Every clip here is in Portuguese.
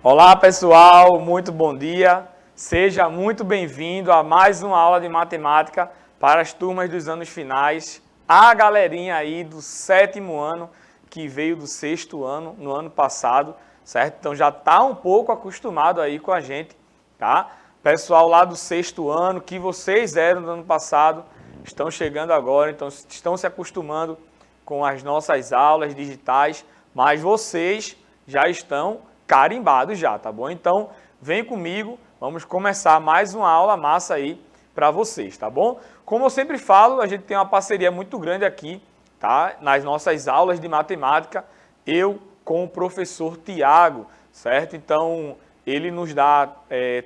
Olá pessoal, muito bom dia. Seja muito bem-vindo a mais uma aula de matemática para as turmas dos anos finais. A galerinha aí do 7º ano que veio do 6º ano, no ano passado, certo? Então já está um pouco acostumado aí com a gente, tá? Pessoal lá do 6º ano, que vocês eram no ano passado, estão chegando agora, então estão se acostumando com as nossas aulas digitais, mas vocês já estão carimbados já, tá bom? Então, vem comigo, vamos começar mais uma aula massa aí para vocês, tá bom? Como eu sempre falo, a gente tem uma parceria muito grande aqui, tá? Nas nossas aulas de matemática, eu com o professor Tiago, certo? Então, ele nos dá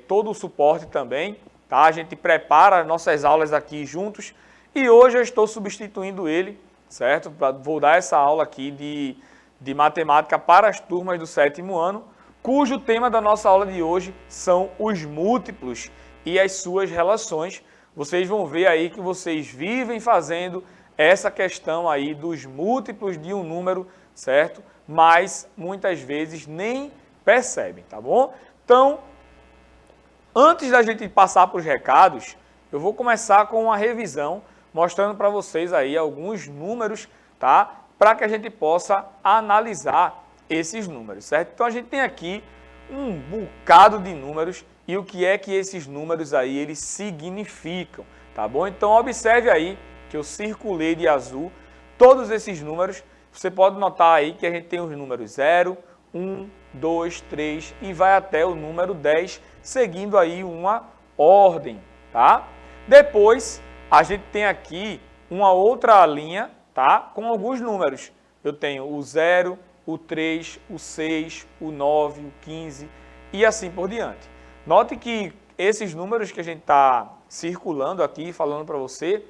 todo o suporte também, tá? A gente prepara as nossas aulas aqui juntos e hoje eu estou substituindo ele, certo? Vou dar essa aula aqui de matemática para as turmas do 7º ano, cujo tema da nossa aula de hoje são os múltiplos e as suas relações. Vocês vão ver aí que vocês vivem fazendo essa questão aí dos múltiplos de um número, certo? Mas muitas vezes nem percebem, tá bom? Então, antes da gente passar para os recados, eu vou começar com uma revisão, mostrando para vocês aí alguns números, tá? Para que a gente possa analisar esses números, certo? Então a gente tem aqui um bocado de números e o que é que esses números aí eles significam, tá bom? Então observe aí que eu circulei de azul todos esses números. Você pode notar aí que a gente tem os números 0, 1, 2, 3 e vai até o número 10, seguindo aí uma ordem, tá? Depois a gente tem aqui uma outra linha, tá? Com alguns números. Eu tenho o 0, o 3, o 6, o 9, o 15 e assim por diante. Note que esses números que a gente está circulando aqui, falando para você,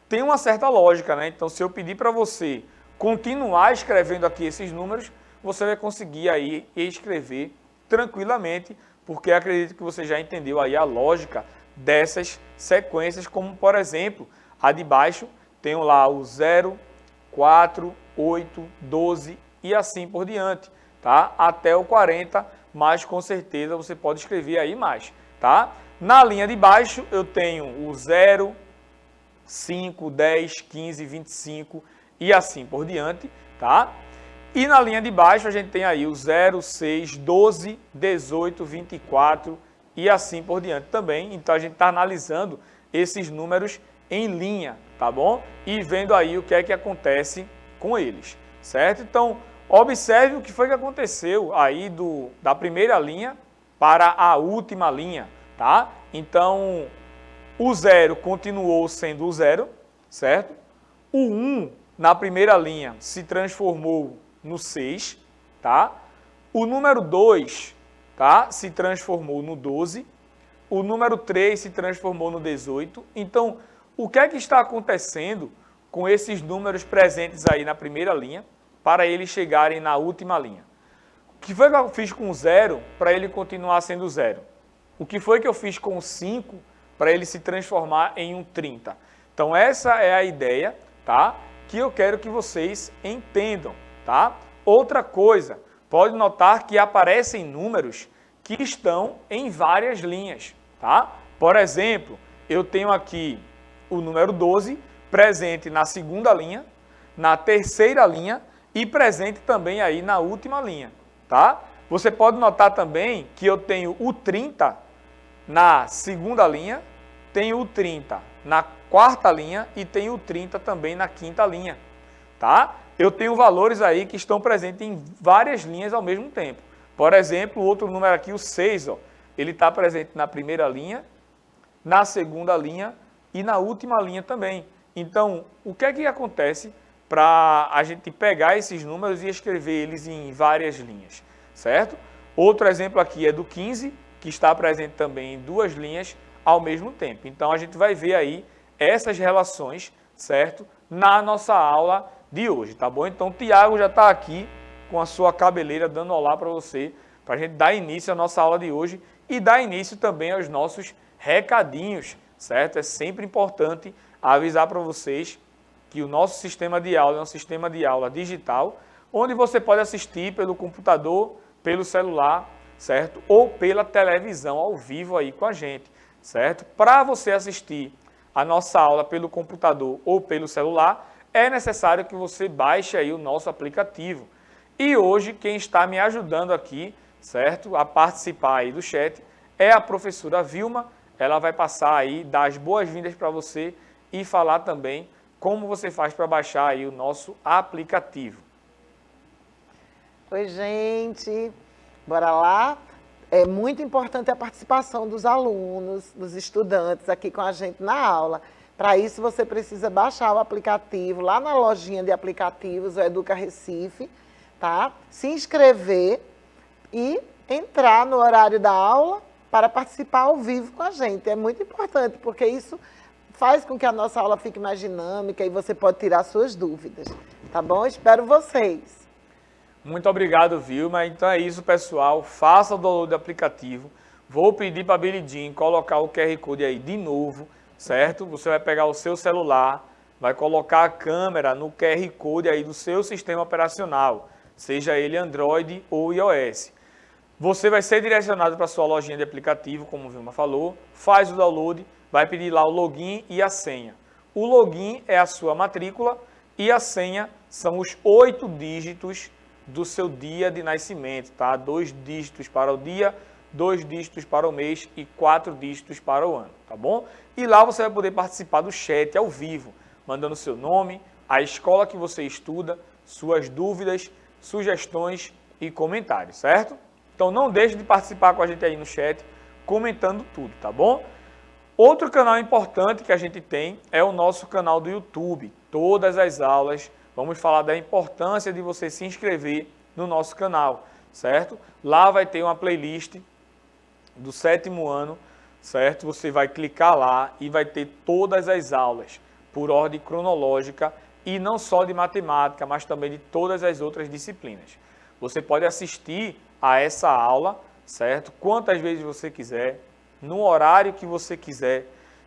tem uma certa lógica, né? Então, se eu pedir para você continuar escrevendo aqui esses números, você vai conseguir aí escrever tranquilamente, porque acredito que você já entendeu aí a lógica dessas sequências, como por exemplo, a de baixo, tenho lá o 0, 4, 8, 12 e assim por diante, tá? Até o 40, mas com certeza você pode escrever aí mais, tá? Na linha de baixo eu tenho o 0, 5, 10, 15, 25 e assim por diante, tá? E na linha de baixo a gente tem aí o 0, 6, 12, 18, 24 e assim por diante também. Então a gente está analisando esses números em linha, tá bom? E vendo aí o que é que acontece com eles, certo? Então, observe o que foi que aconteceu aí da primeira linha para a última linha, tá? Então, o 0 continuou sendo o 0, certo? O 1 na primeira linha se transformou no 6, tá? O número 2, tá? Se transformou no 12. O número 3 se transformou no 18. Então, o que é que está acontecendo com esses números presentes aí na primeira linha para eles chegarem na última linha? O que foi que eu fiz com o 0 para ele continuar sendo 0? O que foi que eu fiz com o 5 para ele se transformar em um 30? Então essa é a ideia, tá? Que eu quero que vocês entendam, tá? Outra coisa, pode notar que aparecem números que estão em várias linhas, tá? Por exemplo, eu tenho aqui o número 12 presente na segunda linha, na terceira linha e presente também aí na última linha, tá? Você pode notar também que eu tenho o 30 na segunda linha, tenho o 30 na quarta linha e tenho o 30 também na quinta linha, tá? Eu tenho valores aí que estão presentes em várias linhas ao mesmo tempo. Por exemplo, outro número aqui, o 6, ó, ele está presente na primeira linha, na segunda linha e na última linha também. Então, o que é que acontece para a gente pegar esses números e escrever eles em várias linhas, certo? Outro exemplo aqui é do 15, que está presente também em duas linhas ao mesmo tempo. Então, a gente vai ver aí essas relações, certo? Na nossa aula de hoje, tá bom? Então, o Tiago já está aqui com a sua cabeleira dando olá para você, para a gente dar início à nossa aula de hoje e dar início também aos nossos recadinhos, certo? É sempre importante avisar para vocês que o nosso sistema de aula é um sistema de aula digital, onde você pode assistir pelo computador, pelo celular certo? Ou pela televisão ao vivo aí com a gente, certo? Para você assistir a nossa aula pelo computador ou pelo celular, é necessário que você baixe aí o nosso aplicativo. E hoje quem está me ajudando aqui, certo? A participar aí do chat é a professora Vilma. Ela vai passar aí, dar as boas-vindas para você e falar também como você faz para baixar aí o nosso aplicativo. Oi, gente. Bora lá? É muito importante a participação dos alunos, dos estudantes aqui com a gente na aula. Para isso, você precisa baixar o aplicativo lá na lojinha de aplicativos, o Educa Recife, tá? Se inscrever e entrar no horário da aula para participar ao vivo com a gente. É muito importante, porque isso faz com que a nossa aula fique mais dinâmica e você pode tirar suas dúvidas, tá bom? Espero vocês. Muito obrigado, Vilma. Então é isso, pessoal. Faça o download do aplicativo. Vou pedir para a Billy Jean colocar o QR Code aí de novo, certo? Você vai pegar o seu celular, vai colocar a câmera no QR Code aí do seu sistema operacional, seja ele Android ou iOS. Você vai ser direcionado para a sua lojinha de aplicativo, como o Vilma falou, faz o download, vai pedir lá o login e a senha. O login é a sua matrícula e a senha são os 8 dígitos do seu dia de nascimento, tá? 2 dígitos para o dia, 2 dígitos para o mês e 4 dígitos para o ano, tá bom? E lá você vai poder participar do chat ao vivo, mandando seu nome, a escola que você estuda, suas dúvidas, sugestões e comentários, certo? Então não deixe de participar com a gente aí no chat, comentando tudo, tá bom? Outro canal importante que a gente tem é o nosso canal do YouTube. Todas as aulas, vamos falar da importância de você se inscrever no nosso canal, certo? Lá vai ter uma playlist do 7º ano, certo? Você vai clicar lá e vai ter todas as aulas por ordem cronológica e não só de matemática, mas também de todas as outras disciplinas. Você pode assistir a essa aula, certo? Quantas vezes você quiser, no horário que você quiser.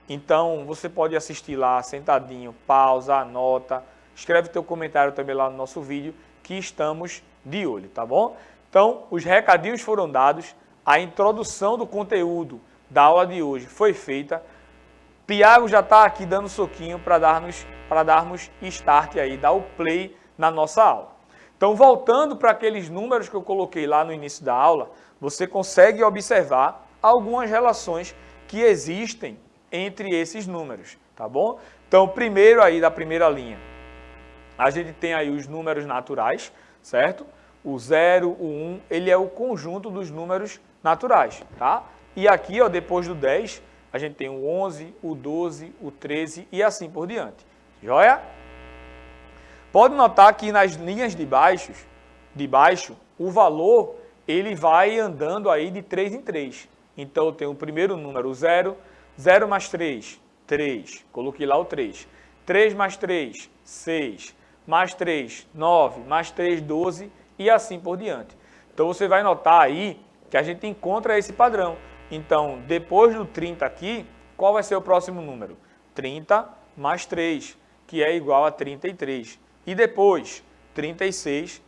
Então, você pode assistir lá sentadinho, pausa, anota, escreve teu comentário também lá no nosso vídeo, que estamos de olho, tá bom? Então, os recadinhos foram dados, a introdução do conteúdo da aula de hoje foi feita. Tiago já está aqui dando soquinho para darmos start aí, dar o play na nossa aula. Então, voltando para aqueles números que eu coloquei lá no início da aula, você consegue observar algumas relações que existem entre esses números, tá bom? Então, primeiro aí da primeira linha, a gente tem aí os números naturais, certo? O 0, o 1, ele é o conjunto dos números naturais, tá? E aqui, ó, depois do 10, a gente tem o 11, o 12, o 13 e assim por diante. Joia? Pode notar que nas linhas de baixo, o valor ele vai andando aí de 3 em 3. Então, eu tenho o primeiro número, 0, 0 mais 3, 3. Coloquei lá o 3. 3 mais 3, 6. Mais 3, 9. Mais 3, 12 e assim por diante. Então, você vai notar aí que a gente encontra esse padrão. Então, depois do 30 aqui, qual vai ser o próximo número? 30 mais 3, que é igual a 33. E depois, 36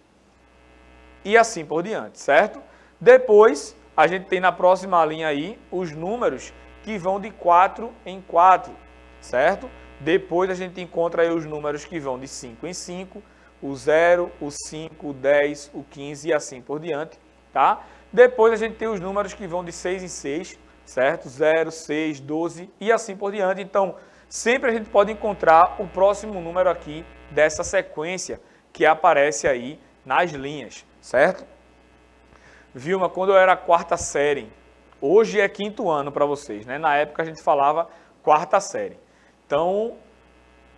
e assim por diante, certo? Depois, a gente tem na próxima linha aí os números que vão de 4 em 4, certo? Depois a gente encontra aí os números que vão de 5 em 5, o 0, o 5, o 10, o 15 e assim por diante, tá? Depois a gente tem os números que vão de 6 em 6, certo? 0, 6, 12 e assim por diante. Então, sempre a gente pode encontrar o próximo número aqui dessa sequência que aparece aí nas linhas, certo? Vilma, quando eu era 4ª série, hoje é 5º ano para vocês, né? Na época a gente falava 4ª série. Então,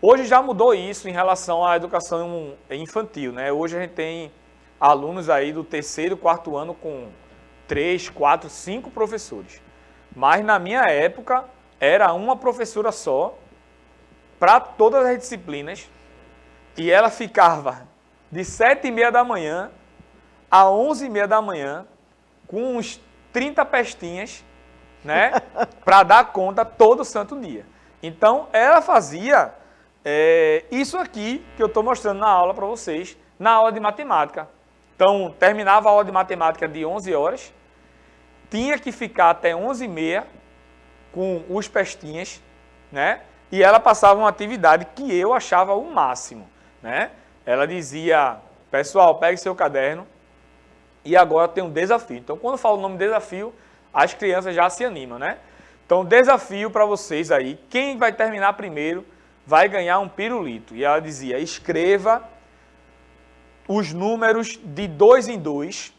hoje já mudou isso em relação à educação infantil, né? Hoje a gente tem alunos aí do 3º, 4º ano com 3, 4, 5 professores. Mas na minha época era uma professora só para todas as disciplinas e ela ficava de 7h30 da manhã a 11h30 da manhã com uns 30 pestinhas, né, para dar conta todo santo dia. Então, ela fazia isso aqui que eu estou mostrando na aula para vocês, na aula de matemática. Então, terminava a aula de matemática de 11 horas tinha que ficar até 11h30 com os pestinhas, né? E ela passava uma atividade que eu achava o máximo, né? Ela dizia, pessoal, pegue seu caderno e agora tem um desafio. Então, quando eu falo o nome desafio, as crianças já se animam, né? Então, desafio para vocês aí, quem vai terminar primeiro vai ganhar um pirulito. E ela dizia, escreva os números de 2 em 2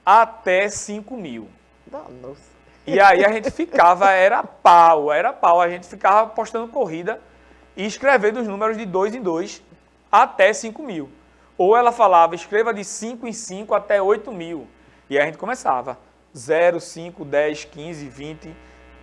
até 5.000. Nossa. E aí a gente ficava, era pau, a gente ficava postando corrida e escrevendo os números de 2 em 2 até 5.000. Ou ela falava, escreva de 5 em 5 até 8.000. E aí a gente começava, 0, 5, 10, 15, 20,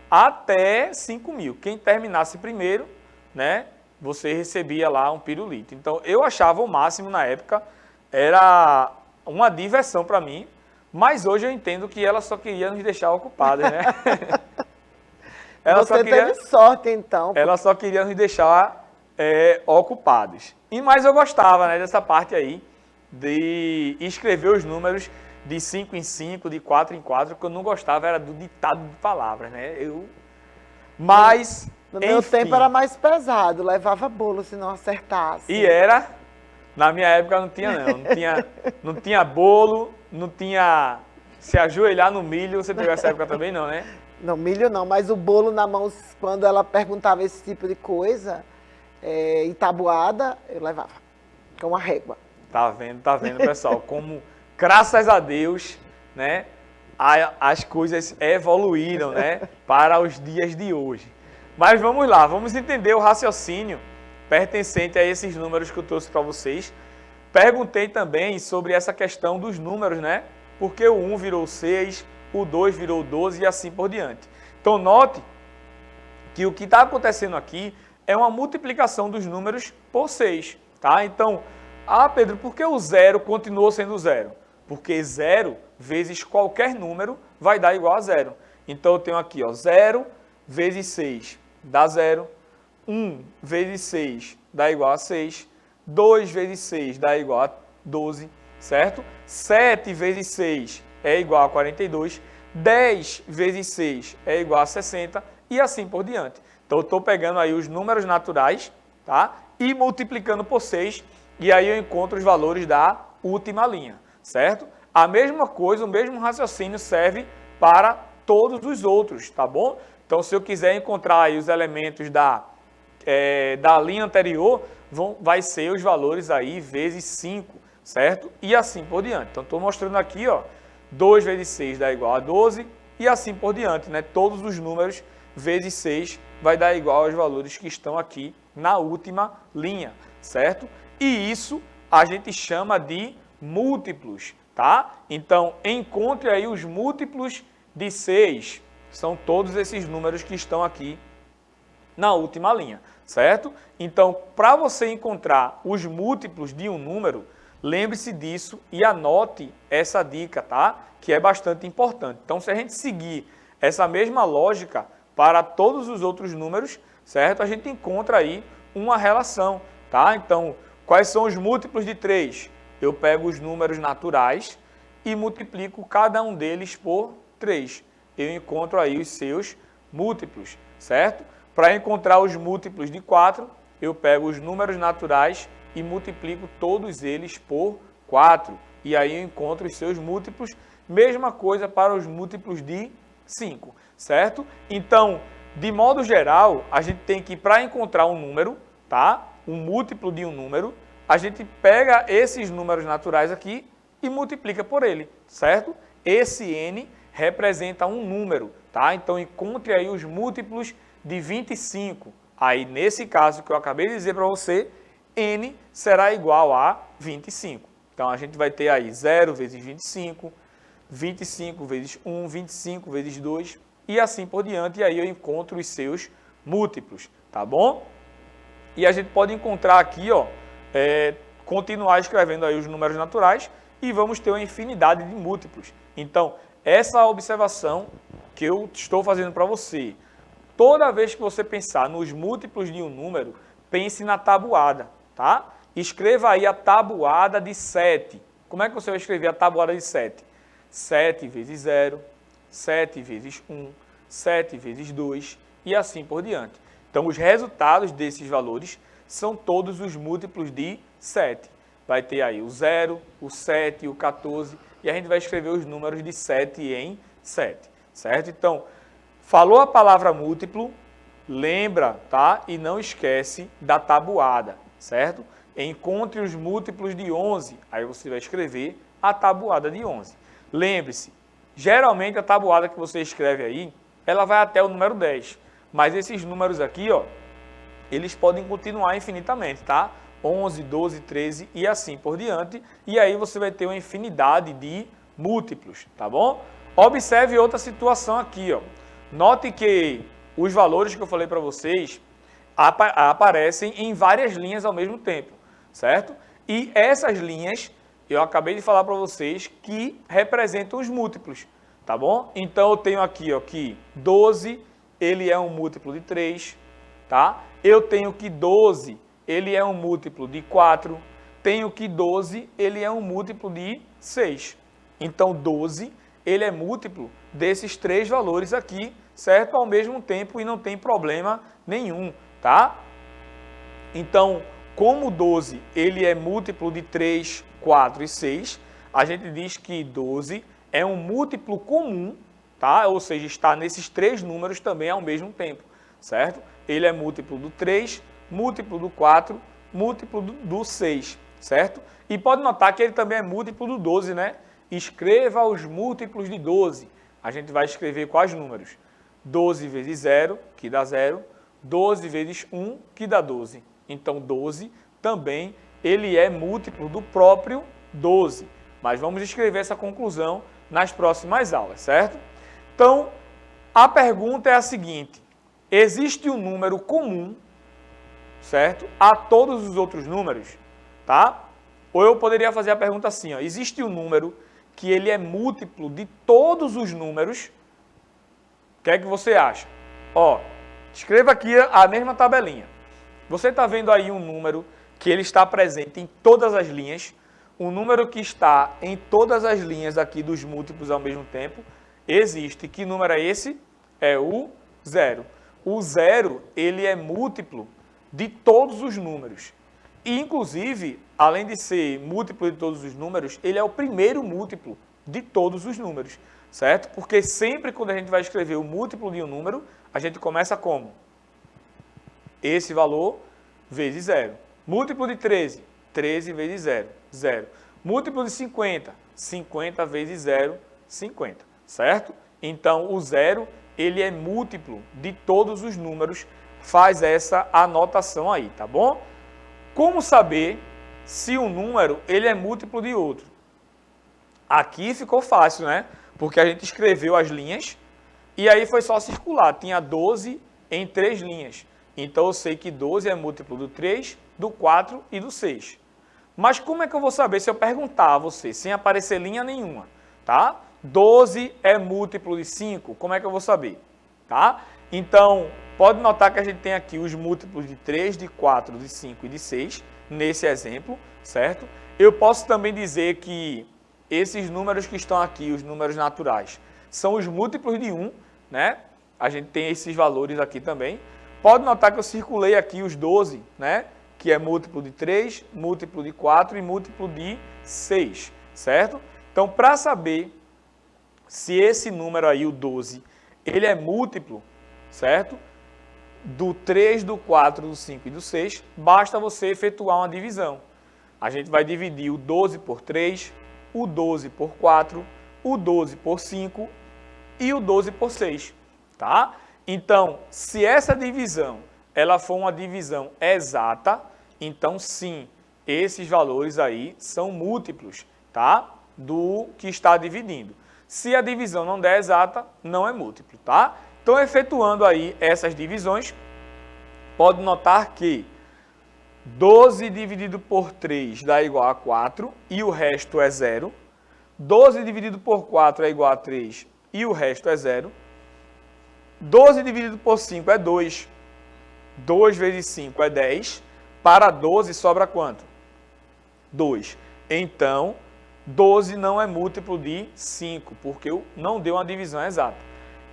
até 5.000. Quem terminasse primeiro, né, você recebia lá um pirulito. Então, eu achava o máximo na época, era uma diversão para mim, mas hoje eu entendo que ela só queria nos deixar ocupados, né? Você teve sorte, então. Ela só queria nos deixar ocupados. Mas eu gostava, né, dessa parte aí, de escrever os números de 5 em 5, de 4 em 4, porque eu não gostava, era do ditado de palavras, né? Mas, no meu tempo era mais pesado, levava bolo se não acertasse. E era, na minha época não tinha não, não tinha bolo, não tinha se ajoelhar no milho, você pegou essa época também não, né? Não, milho não, mas o bolo na mão, quando ela perguntava esse tipo de coisa, e tabuada, eu levava com uma régua. Tá vendo, pessoal, como, graças a Deus, né, as coisas evoluíram, né, para os dias de hoje. Mas vamos lá, vamos entender o raciocínio pertencente a esses números que eu trouxe para vocês. Perguntei também sobre essa questão dos números, né? Porque o 1 virou 6, o 2 virou 12 e assim por diante. Então, note que o que está acontecendo aqui é uma multiplicação dos números por 6, tá? Então, Pedro, por que o 0 continuou sendo 0? Porque 0 vezes qualquer número vai dar igual a 0. Então, eu tenho aqui, ó, 0 vezes 6 dá 0. 1 vezes 6 dá igual a 6. 2 vezes 6 dá igual a 12, certo? 7 vezes 6 é igual a 42. 10 vezes 6 é igual a 60 e assim por diante. Então, eu estou pegando aí os números naturais, tá? E multiplicando por 6 e aí eu encontro os valores da última linha, certo? A mesma coisa, o mesmo raciocínio serve para todos os outros, tá bom? Então, se eu quiser encontrar aí os elementos da linha anterior, vai ser os valores aí vezes 5, certo? E assim por diante. Então, estou mostrando aqui, ó, 2 vezes 6 dá igual a 12 e assim por diante, né? Todos os números vezes 6 vai dar igual aos valores que estão aqui na última linha, certo? E isso a gente chama de múltiplos, tá? Então, encontre aí os múltiplos de 6. São todos esses números que estão aqui na última linha, certo? Então, para você encontrar os múltiplos de um número, lembre-se disso e anote essa dica, tá? Que é bastante importante. Então, se a gente seguir essa mesma lógica para todos os outros números, certo? A gente encontra aí uma relação, tá? Então, quais são os múltiplos de 3? Eu pego os números naturais e multiplico cada um deles por 3. Eu encontro aí os seus múltiplos, certo? Para encontrar os múltiplos de 4, eu pego os números naturais e multiplico todos eles por 4. E aí eu encontro os seus múltiplos. Mesma coisa para os múltiplos de 5, certo? Então, de modo geral, a gente tem que, para encontrar um número, tá? Um múltiplo de um número, a gente pega esses números naturais aqui e multiplica por ele, certo? Esse n representa um número, tá? Então, encontre aí os múltiplos de 25. Aí, nesse caso que eu acabei de dizer para você, n será igual a 25. Então, a gente vai ter aí 0 vezes 25, 25 vezes 1, 25 vezes 2 e assim por diante. E aí eu encontro os seus múltiplos, tá bom? E a gente pode encontrar aqui, ó, continuar escrevendo aí os números naturais e vamos ter uma infinidade de múltiplos. Então, essa observação que eu estou fazendo para você, toda vez que você pensar nos múltiplos de um número, pense na tabuada, tá? Escreva aí a tabuada de 7. Como é que você vai escrever a tabuada de 7? 7 vezes 0, 7 vezes 1, 7 vezes 2 e assim por diante. Então, os resultados desses valores são todos os múltiplos de 7. Vai ter aí o 0, o 7, o 14 e a gente vai escrever os números de 7 em 7, certo? Então, falou a palavra múltiplo, lembra, tá? E não esquece da tabuada, certo? Encontre os múltiplos de 11, aí você vai escrever a tabuada de 11. Lembre-se, geralmente a tabuada que você escreve aí, ela vai até o número 10, mas esses números aqui, ó, eles podem continuar infinitamente, tá? 11, 12, 13 e assim por diante, e aí você vai ter uma infinidade de múltiplos, tá bom? Observe outra situação aqui, ó. Note que os valores que eu falei para vocês aparecem em várias linhas ao mesmo tempo, certo? E essas linhas, eu acabei de falar para vocês que representam os múltiplos, tá bom? Então eu tenho aqui, ó, que 12, ele é um múltiplo de 3, tá? Eu tenho que 12, ele é um múltiplo de 4, tenho que 12, ele é um múltiplo de 6. Então 12, ele é múltiplo desses três valores aqui, certo? Ao mesmo tempo e não tem problema nenhum, tá? Então, como 12, ele é múltiplo de 3, 4 e 6, a gente diz que 12 é um múltiplo comum, tá? Ou seja, está nesses três números também ao mesmo tempo, certo? Ele é múltiplo do 3, múltiplo do 4, múltiplo do 6, certo? E pode notar que ele também é múltiplo do 12, né? Escreva os múltiplos de 12. A gente vai escrever quais números? 12 vezes 0, que dá 0. 12 vezes 1, que dá 12. Então, 12 também ele é múltiplo do próprio 12. Mas vamos escrever essa conclusão nas próximas aulas, certo? Então, a pergunta é a seguinte. Existe um número comum, certo? A todos os outros números, tá? Ou eu poderia fazer a pergunta assim, ó. Existe um número que ele é múltiplo de todos os números? O que é que você acha? Ó, escreva aqui a mesma tabelinha. Você está vendo aí um número que ele está presente em todas as linhas, um número que está em todas as linhas aqui dos múltiplos ao mesmo tempo, existe. Que número é esse? É o 0. O 0, ele é múltiplo de todos os números. E, inclusive, além de ser múltiplo de todos os números, ele é o primeiro múltiplo de todos os números, certo? Porque sempre quando a gente vai escrever o múltiplo de um número, a gente começa como? Esse valor vezes 0. Múltiplo de 13, 13 vezes 0, 0. Múltiplo de 50, 50 vezes 0, 50, certo? Então, o 0, ele é múltiplo de todos os números, faz essa anotação aí, tá bom? Como saber se um número ele é múltiplo de outro? Aqui ficou fácil, né? Porque a gente escreveu as linhas e aí foi só circular. Tinha 12 em 3 linhas. Então eu sei que 12 é múltiplo do 3, do 4 e do 6. Mas como é que eu vou saber se eu perguntar a você, sem aparecer linha nenhuma, tá? 12 é múltiplo de 5, como é que eu vou saber? Tá? Então, pode notar que a gente tem aqui os múltiplos de 3, de 4, de 5 e de 6, nesse exemplo, certo? Eu posso também dizer que esses números que estão aqui, os números naturais, são os múltiplos de 1, né? A gente tem esses valores aqui também. Pode notar que eu circulei aqui os 12, né? Que é múltiplo de 3, múltiplo de 4 e múltiplo de 6, certo? Então, para saber se esse número aí, o 12, ele é múltiplo, certo? Do 3, do 4, do 5 e do 6, basta você efetuar uma divisão. A gente vai dividir o 12 por 3, o 12 por 4, o 12 por 5 e o 12 por 6, tá? Então, se essa divisão ela for uma divisão exata, então sim, esses valores aí são múltiplos, tá? Do que está dividindo. Se a divisão não der exata, não é múltiplo, tá? Então, efetuando aí essas divisões, pode notar que 12 dividido por 3 dá igual a 4 e o resto é 0. 12 dividido por 4 é igual a 3 e o resto é 0. 12 dividido por 5 é 2. 2 vezes 5 é 10. Para 12 sobra quanto? 2. Então, 12 não é múltiplo de 5, porque eu não deu uma divisão exata.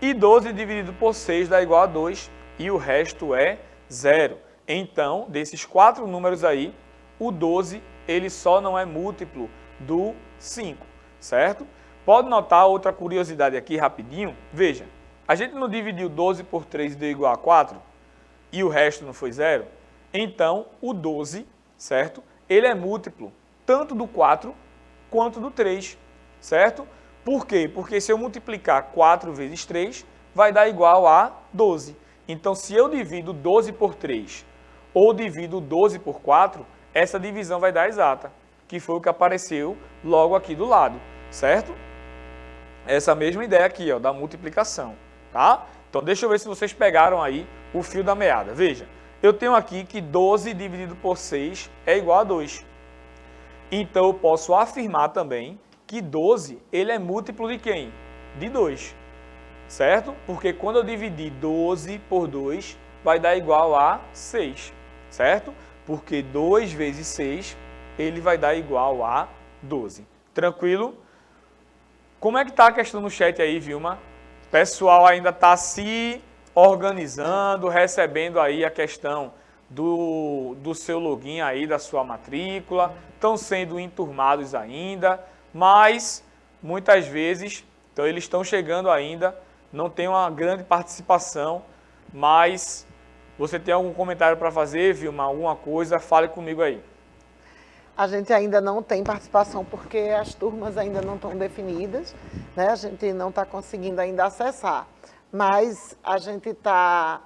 E 12 dividido por 6 dá igual a 2 e o resto é 0. Então, desses 4 números aí, o 12 ele só não é múltiplo do 5, certo? Pode notar outra curiosidade aqui rapidinho. Veja, a gente não dividiu 12 por 3 e deu igual a 4 e o resto não foi 0? Então, o 12, certo? Ele é múltiplo tanto do 4 quanto do 3, certo? Por quê? Porque se eu multiplicar 4 vezes 3, vai dar igual a 12. Então, se eu divido 12 por 3 ou divido 12 por 4, essa divisão vai dar exata, que foi o que apareceu logo aqui do lado, certo? Essa mesma ideia aqui, ó, da multiplicação, tá? Então, deixa eu ver se vocês pegaram aí o fio da meada. Veja, eu tenho aqui que 12 dividido por 6 é igual a 2. Então, eu posso afirmar também que 12 ele é múltiplo de quem? De 2, certo? Porque quando eu dividir 12 por 2, vai dar igual a 6, certo? Porque 2 vezes 6, ele vai dar igual a 12. Tranquilo? Como é que está a questão no chat aí, Vilma? O pessoal ainda está se organizando, recebendo aí a questão do seu login aí, da sua matrícula, estão sendo enturmados ainda, mas muitas vezes, então eles estão chegando ainda, não tem uma grande participação, mas você tem algum comentário para fazer, Vilma, alguma coisa, fale comigo aí. A gente ainda não tem participação porque as turmas ainda não estão definidas, né? A gente não está conseguindo ainda acessar, mas a gente está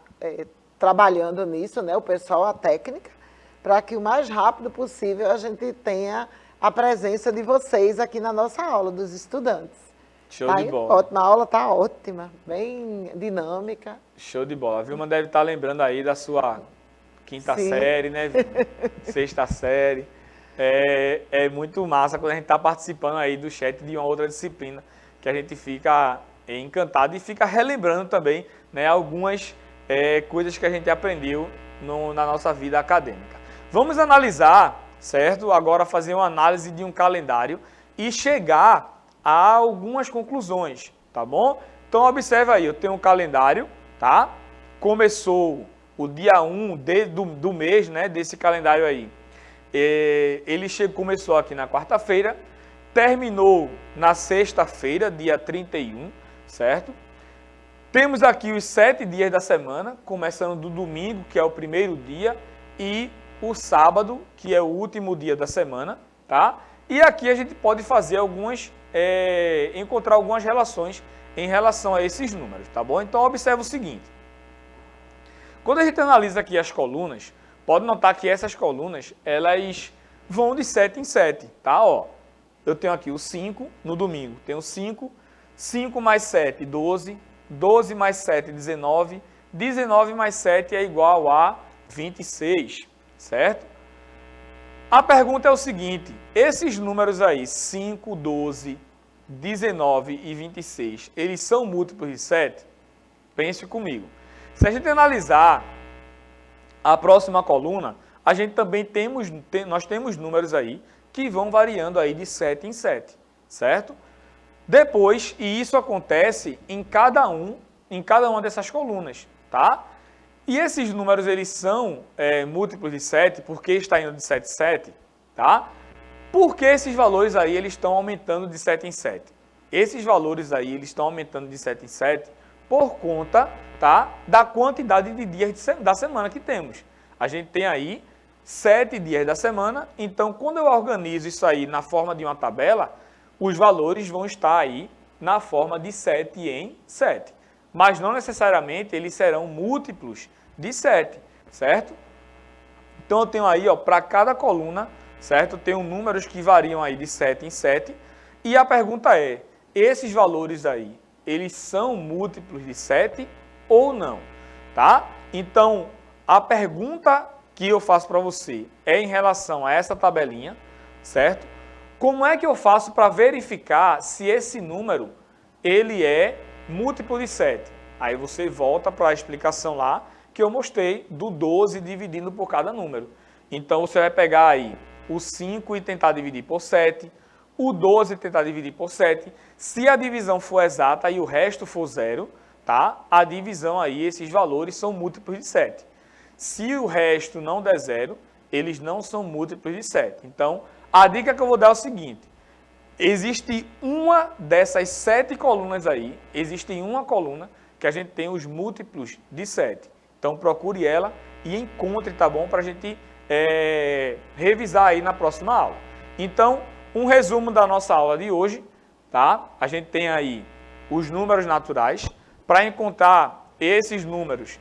trabalhando nisso, né? O pessoal, a técnica, para que o mais rápido possível a gente tenha a presença de vocês aqui na nossa aula, dos estudantes. Show de bola. Ótima, a aula está ótima, bem dinâmica. Show de bola. A Vilma deve estar lembrando aí da sua quinta Sim. série, né? Sexta série. É muito massa quando a gente está participando aí do chat de uma outra disciplina, que a gente fica encantado e fica relembrando também, né, algumas coisas que a gente aprendeu na nossa vida acadêmica. Vamos analisar, certo? Agora fazer uma análise de um calendário e chegar a algumas conclusões, tá bom? Então observe aí, eu tenho um calendário, tá? Começou o dia 1 do mês, né, desse calendário aí. Ele começou aqui na quarta-feira, terminou na sexta-feira, dia 31, certo? Temos aqui os 7 dias da semana, começando do domingo, que é o primeiro dia, e o sábado, que é o último dia da semana, tá? E aqui a gente pode fazer encontrar algumas relações em relação a esses números, tá bom? Então observe o seguinte, quando a gente analisa aqui as colunas, pode notar que essas colunas, elas vão de 7 em 7, tá? Ó, eu tenho aqui o 5 no domingo, tenho 5, 5 mais 7, 12, 12 mais 7, 19, 19 mais 7 é igual a 26, certo? A pergunta é o seguinte, esses números aí, 5, 12, 19 e 26, eles são múltiplos de 7? Pense comigo. Se a gente analisar a próxima coluna, a gente também nós temos números aí que vão variando aí de 7 em 7, certo? Depois, e isso acontece em cada uma dessas colunas, tá? E esses números, eles são múltiplos de 7, porque está indo de 7 em 7, tá? Porque esses valores aí, eles estão aumentando de 7 em 7. Esses valores aí, eles estão aumentando de 7 em 7 por conta, tá, da quantidade de dias da semana que temos. A gente tem aí 7 dias da semana, então quando eu organizo isso aí na forma de uma tabela, os valores vão estar aí na forma de 7 em 7. Mas não necessariamente eles serão múltiplos de 7, certo? Então eu tenho aí, ó, para cada coluna, certo? Eu tenho números que variam aí de 7 em 7. E a pergunta é, esses valores aí, eles são múltiplos de 7 ou não, tá? Então, a pergunta que eu faço para você é em relação a essa tabelinha, certo? Como é que eu faço para verificar se esse número, ele é múltiplo de 7? Aí você volta para a explicação lá que eu mostrei do 12 dividindo por cada número. Então, você vai pegar aí o 5 e tentar dividir por 7, o 12 tentar dividir por 7. Se a divisão for exata e o resto for 0, tá? A divisão aí, esses valores são múltiplos de 7. Se o resto não der 0, eles não são múltiplos de 7. Então, a dica que eu vou dar é o seguinte. Existe uma dessas 7 colunas aí, existe uma coluna que a gente tem os múltiplos de 7. Então, procure ela e encontre, tá bom? Para a gente revisar aí na próxima aula. Então, um resumo da nossa aula de hoje, tá? A gente tem aí os números naturais. Para encontrar esses números,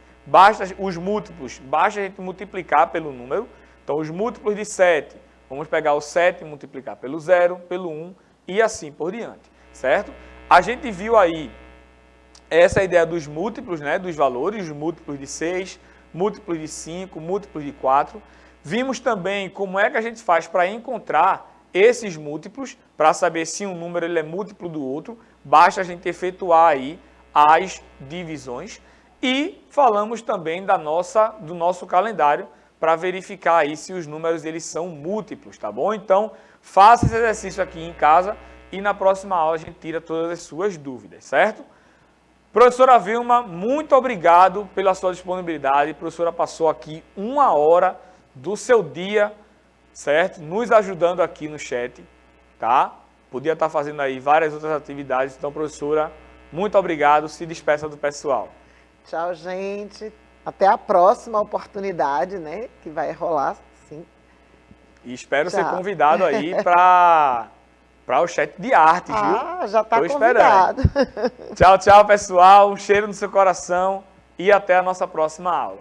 os múltiplos, basta a gente multiplicar pelo número. Então, os múltiplos de 7, vamos pegar o 7 e multiplicar pelo 0, pelo 1 e assim por diante, certo? A gente viu aí essa ideia dos múltiplos, né, dos valores, os múltiplos de 6, múltiplos de 5, múltiplos de 4. Vimos também como é que a gente faz para encontrar esses múltiplos, para saber se um número ele é múltiplo do outro, basta a gente efetuar aí as divisões. E falamos também do nosso calendário, para verificar aí se os números eles são múltiplos, tá bom? Então, faça esse exercício aqui em casa e na próxima aula a gente tira todas as suas dúvidas, certo? Professora Vilma, muito obrigado pela sua disponibilidade. A professora passou aqui 1 hora do seu dia, certo? Nos ajudando aqui no chat, tá? Podia estar fazendo aí várias outras atividades. Então, professora, muito obrigado. Se despeça do pessoal. Tchau, gente. Até a próxima oportunidade, né? Que vai rolar, sim. E espero ser convidado aí para o chat de artes, viu? Ah, já está convidado. Tchau, tchau, pessoal. Um cheiro no seu coração e até a nossa próxima aula.